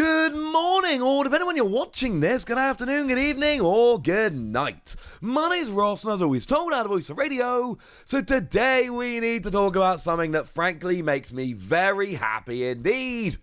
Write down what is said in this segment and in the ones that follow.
Good morning, or depending on when you're watching this, good afternoon, good evening, or good night. My name's Ross, and as always told out of Voice of Radio, so today we need to talk about something that frankly makes me very happy indeed.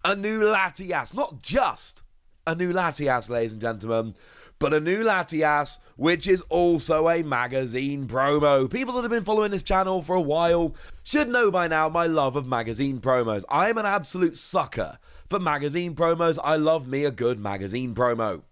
A new Latias, not just a new Latias, ladies and gentlemen, but a new Latias, which is also a magazine promo. People that have been following this channel for a while should know by now my love of magazine promos. I am an absolute sucker for magazine promos. I love me a good magazine promo.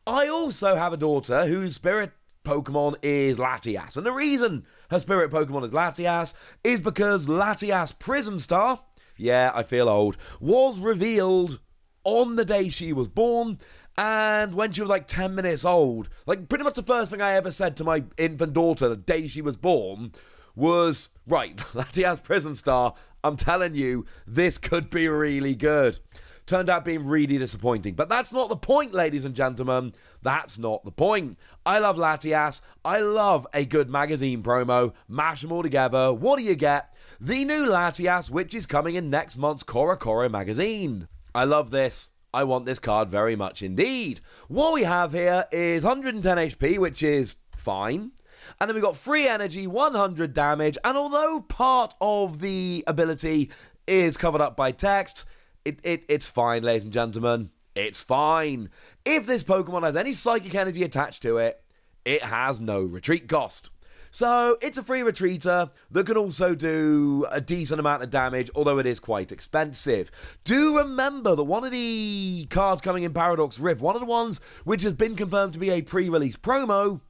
I also have a daughter whose spirit Pokemon is Latias. And the reason her spirit Pokemon is Latias is because Latias Prism Star, yeah, I feel old, was revealed on the day she was born. And when she was like 10 minutes old, like pretty much the first thing I ever said to my infant daughter the day she was born was, right, Latias Prism Star, I'm telling you, this could be really good. Turned out being really disappointing. But that's not the point, ladies and gentlemen. That's not the point. I love Latias. I love a good magazine promo. Mash them all together. What do you get? The new Latias, which is coming in next month's Korokoro magazine. I love this. I want this card very much indeed. What we have here is 110 HP, which is fine. And then we've got free energy, 100 damage. And although part of the ability is covered up by text, it's fine, ladies and gentlemen. It's fine. If this Pokemon has any psychic energy attached to it, it has no retreat cost. So it's a free retreater that can also do a decent amount of damage, although it is quite expensive. Do remember that one of the cards coming in Paradox Rift, one of the ones which has been confirmed to be a pre-release promo,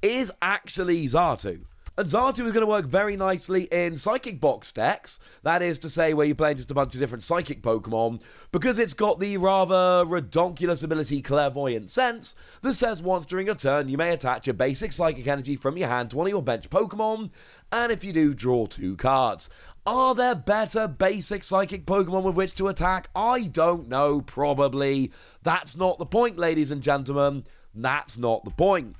is actually Xatu. And Xatu is going to work very nicely in Psychic Box decks, that is to say where you're playing just a bunch of different Psychic Pokemon, because it's got the rather redonkulous ability Clairvoyant Sense that says once during a turn you may attach a basic Psychic Energy from your hand to one of your bench Pokemon, and if you do, draw 2 cards. Are there better basic Psychic Pokemon with which to attack? I don't know, probably. That's not the point, ladies and gentlemen. That's not the point.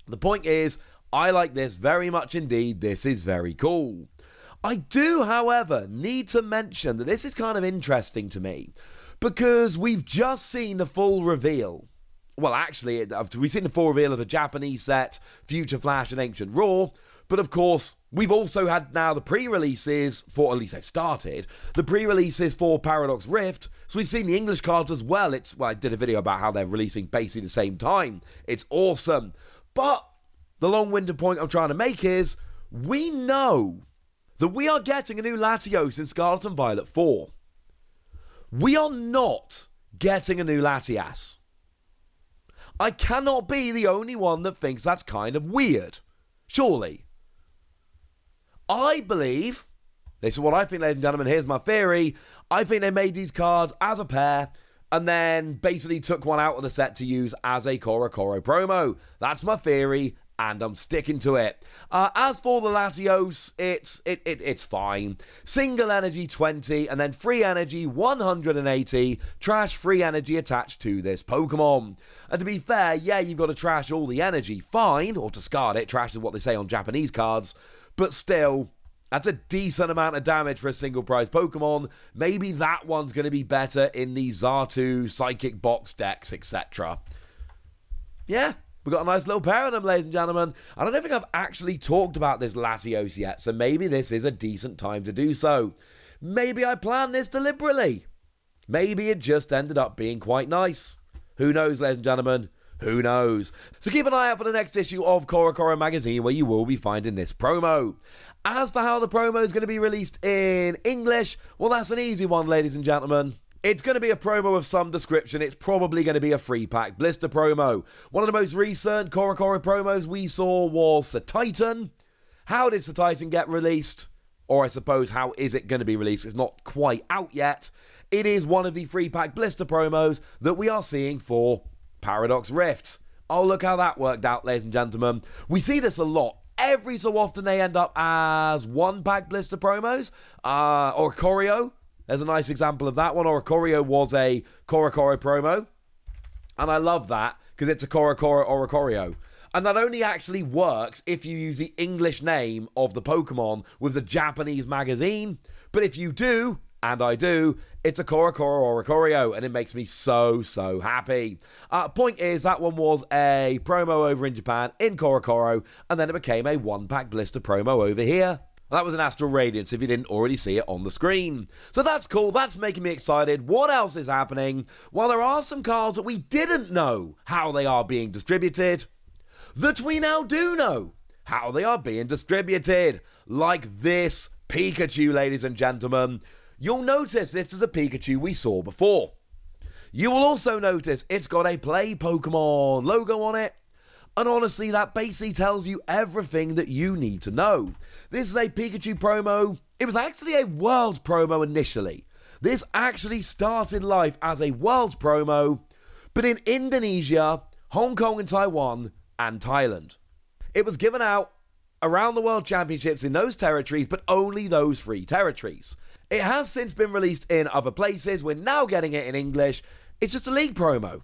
The point is, I like this very much indeed. This is very cool. I do, however, need to mention that this is kind of interesting to me because we've just seen the full reveal. Well, actually, we've seen the full reveal of the Japanese set, Future Flash and Ancient Raw, but of course, we've also had now the pre-releases for, at least they've started, the pre-releases for Paradox Rift, so we've seen the English cards as well. I did a video about how they're releasing basically the same time. It's awesome. But the long-winded point I'm trying to make is, we know that we are getting a new Latios in Scarlet and Violet 4. We are not getting a new Latias. I cannot be the only one that thinks that's kind of weird. Surely. I believe, this is what I think, ladies and gentlemen, here's my theory, I think they made these cards as a pair and then basically took one out of the set to use as a Korokoro promo. That's my theory, and I'm sticking to it. As for the Latios, it's fine. Single energy 20, and then free energy 180. Trash free energy attached to this Pokemon. And to be fair, yeah, you've got to trash all the energy, fine, or discard it. Trash is what they say on Japanese cards. But still, that's a decent amount of damage for a single prize Pokemon. Maybe that one's going to be better in the Xatu, Psychic Box decks, etc. Yeah. We've got a nice little pair of them, ladies and gentlemen. I don't think I've actually talked about this Latios yet, so maybe this is a decent time to do so. Maybe I planned this deliberately. Maybe it just ended up being quite nice. Who knows, ladies and gentlemen? Who knows? So keep an eye out for the next issue of Korokoro magazine where you will be finding this promo. As for how the promo is going to be released in English, well, that's an easy one, ladies and gentlemen. It's going to be a promo of some description. It's probably going to be a free pack blister promo. One of the most recent Korokoro promos we saw was Sir Titan. How did Sir Titan get released? Or I suppose, how is it going to be released? It's not quite out yet. It is one of the free pack blister promos that we are seeing for Paradox Rift. Oh, look how that worked out, ladies and gentlemen. We see this a lot. Every so often they end up as one pack blister promos. Or Choreo. There's a nice example of that one. Or Choreo was a Korokoro promo. And I love that because it's a Korokoro or a Choreo. And that only actually works if you use the English name of the Pokemon with the Japanese magazine. But if you do, and I do, it's a Korokoro or a Koryo, and it makes me so happy. Point is, that one was a promo over in Japan in Korokoro, and then it became a one-pack blister promo over here. That was an Astral Radiance if you didn't already see it on the screen. So that's cool, that's making me excited. What else is happening? Well, there are some cards that we didn't know how they are being distributed, that we now do know how they are being distributed. Like this Pikachu, ladies and gentlemen. You'll notice this is a Pikachu we saw before. You will also notice it's got a Play Pokemon logo on it. And honestly, that basically tells you everything that you need to know. This is a Pikachu promo. It was actually a Worlds promo initially. This actually started life as a Worlds promo, but in Indonesia, Hong Kong and Taiwan, and Thailand. It was given out around the World Championships in those territories, but only those 3 territories. It has since been released in other places. We're now getting it in English. It's just a league promo.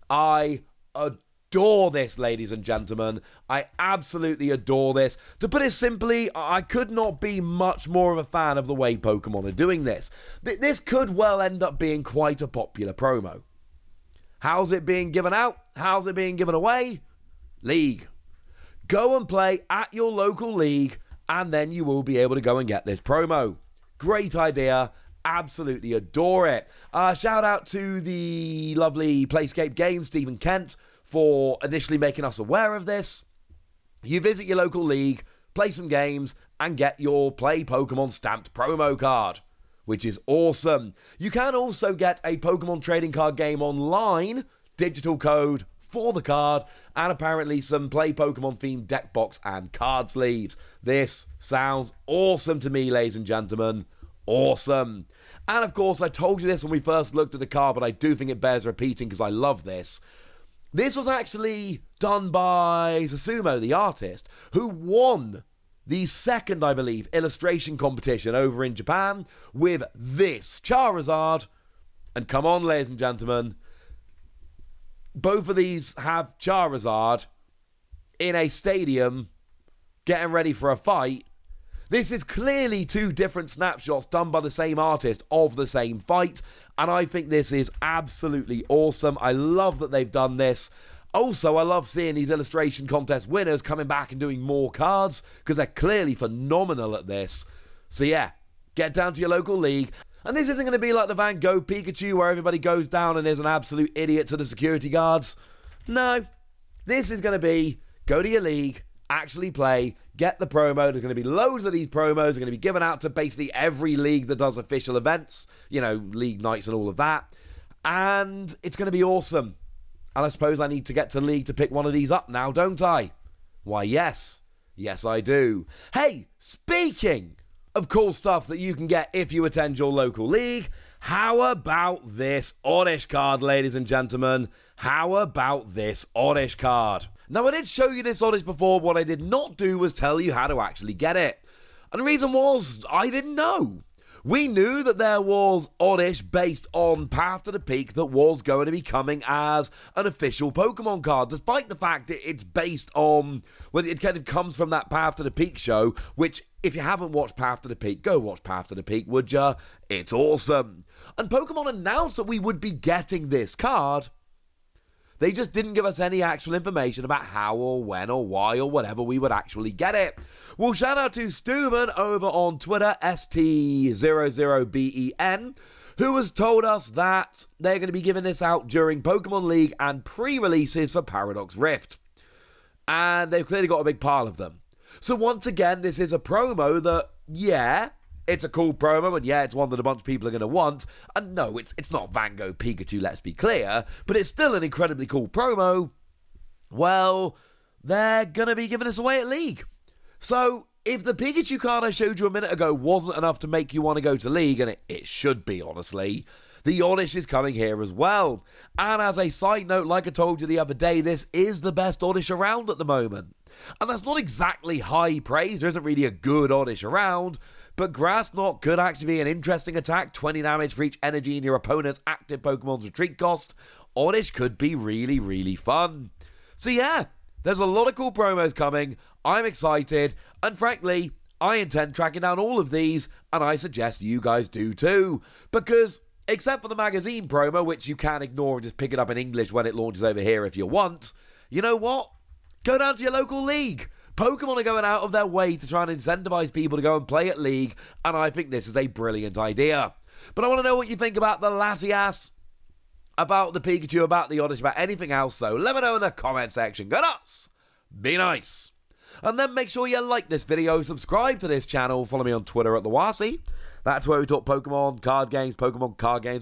I adore this, ladies and gentlemen. I absolutely adore this. To put it simply, I could not be much more of a fan of the way Pokemon are doing this. This could well end up being quite a popular promo. How's it being given out? How's it being given away? League. Go and play at your local league, and then you will be able to go and get this promo. Great idea. Absolutely adore it. Shout out to the lovely Playscape Games, Stephen Kent, for initially making us aware of this. You visit your local league, play some games, and get your Play Pokemon stamped promo card, which is awesome. You can also get a Pokemon trading card game online, digital code for the card, and apparently some Play Pokemon themed deck box and card sleeves. This sounds awesome to me, ladies and gentlemen. Awesome. And of course, I told you this when we first looked at the card, but I do think it bears repeating because I love this. This was actually done by Susumu, the artist, who won the second, I believe, illustration competition over in Japan with this Charizard. And come on, ladies and gentlemen, both of these have Charizard in a stadium getting ready for a fight. This is clearly 2 different snapshots done by the same artist of the same fight, and I think this is absolutely awesome. I love that they've done this. Also, I love seeing these illustration contest winners coming back and doing more cards, because they're clearly phenomenal at this. So yeah, get down to your local league. And this isn't going to be like the Van Gogh Pikachu where everybody goes down and is an absolute idiot to the security guards. No, this is going to be go to your league, actually play, get the promo. There's going to be loads of these promos. They're going to be given out to basically every league that does official events, you know, league nights and all of that. And it's going to be awesome. And I suppose I need to get to league to pick one of these up now, don't I? Why, yes. Yes, I do. Hey, speaking of cool stuff that you can get if you attend your local league, how about this Oddish card, ladies and gentlemen? How about this Oddish card? Now, I did show you this Oddish before. What I did not do was tell you how to actually get it. And the reason was, I didn't know. We knew that there was Oddish based on Path to the Peak that was going to be coming as an official Pokemon card, despite the fact that it's based on, well, it kind of comes from that Path to the Peak show, which, if you haven't watched Path to the Peak, go watch Path to the Peak, would ya? It's awesome. And Pokemon announced that we would be getting this card. They just didn't give us any actual information about how or when or why or whatever we would actually get it. Well, shout out to Stuman over on Twitter, ST00BEN, who has told us that they're going to be giving this out during Pokemon League and pre-releases for Paradox Rift. And they've clearly got a big pile of them. So once again, this is a promo that, yeah, it's a cool promo, and yeah, it's one that a bunch of people are going to want. And no, it's not Van Gogh Pikachu, let's be clear, but it's still an incredibly cool promo. Well, they're going to be giving this away at League. So, if the Pikachu card I showed you a minute ago wasn't enough to make you want to go to League, and it should be, honestly, the Oddish is coming here as well. And as a side note, like I told you the other day, this is the best Oddish around at the moment. And that's not exactly high praise, there isn't really a good Oddish around, but Grass Knot could actually be an interesting attack, 20 damage for each energy in your opponent's active Pokemon's retreat cost. Oddish could be really, really fun. So yeah, there's a lot of cool promos coming, I'm excited, and frankly, I intend tracking down all of these, and I suggest you guys do too. Because, except for the magazine promo, which you can ignore and just pick it up in English when it launches over here if you want, you know what? Go down to your local league. Pokemon are going out of their way to try and incentivize people to go and play at League, and I think this is a brilliant idea. But I want to know what you think about the Latias, about the Pikachu, about the Oddish, about anything else, so let me know in the comment section. Go nuts! Be nice! And then make sure you like this video, subscribe to this channel, follow me on Twitter at TheWasi. That's where we talk Pokemon card games,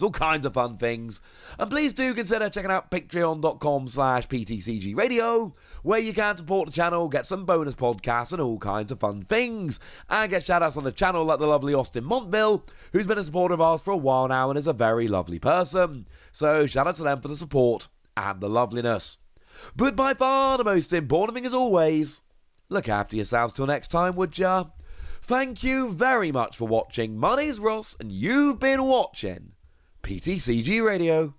all kinds of fun things. And please do consider checking out patreon.com/PTCG where you can support the channel, get some bonus podcasts and all kinds of fun things. And get shoutouts on the channel like the lovely Austin Montville, who's been a supporter of ours for a while now and is a very lovely person. So shout out to them for the support and the loveliness. But by far the most important thing as always, look after yourselves till next time, would ya? Thank you very much for watching. My name's Ross, and you've been watching PTCG Radio.